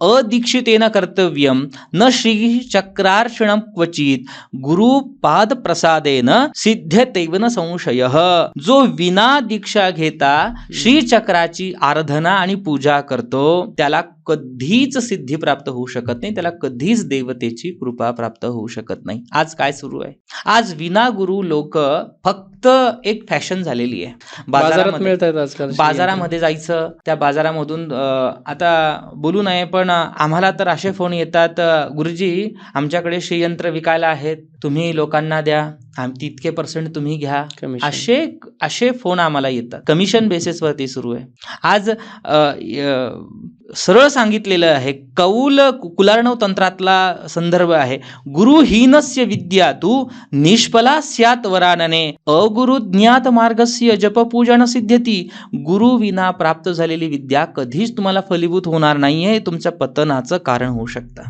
अदीक्षितेन कर्तव्यम न श्री चक्रार्षणम क्वचित गुरुपाद प्रसादेन सिद्ध्यतैव न संशयः. जो विना दीक्षा घेता श्री चक्राची आराधना आणि पूजा करतो त्याला कधीच सिद्धी प्राप्त होऊ शकत नाही, त्याला कधीच देवतेची कृपा प्राप्त होऊ शकत नाही. आज काय सुरू आहे? आज विना गुरु लोक फक्त एक फॅशन झालेली आहे. बाजारात मिळतात आजकाल. बाजारामध्ये जायचं, त्या बाजारामधून आता बोलू नये पण आम्हाला तर असे फोन येतात, गुरुजी आमच्याकडे श्रीयंत्र विकायला आहेत, तुम्ही लोकांना द्या, तितके % तुम्ही घ्या. असे फोन आम्हाला येतात. कमिशन बेसिसवरती सुरू आहे. आज सरळ सांगितलेलं आहे, कौल कुलार्णव तंत्रातला संदर्भ आहे. गुरुहीनस्य विद्या तू निष्फला स्यात् वरानने अगुरु ज्ञात मार्गस्य जप पूजा न सिद्ध्यती. गुरु विना प्राप्त झालेली विद्या कधीच तुम्हाला फलीभूत होणार नाहीये, तुमच्या पतनाचं कारण होऊ शकतं.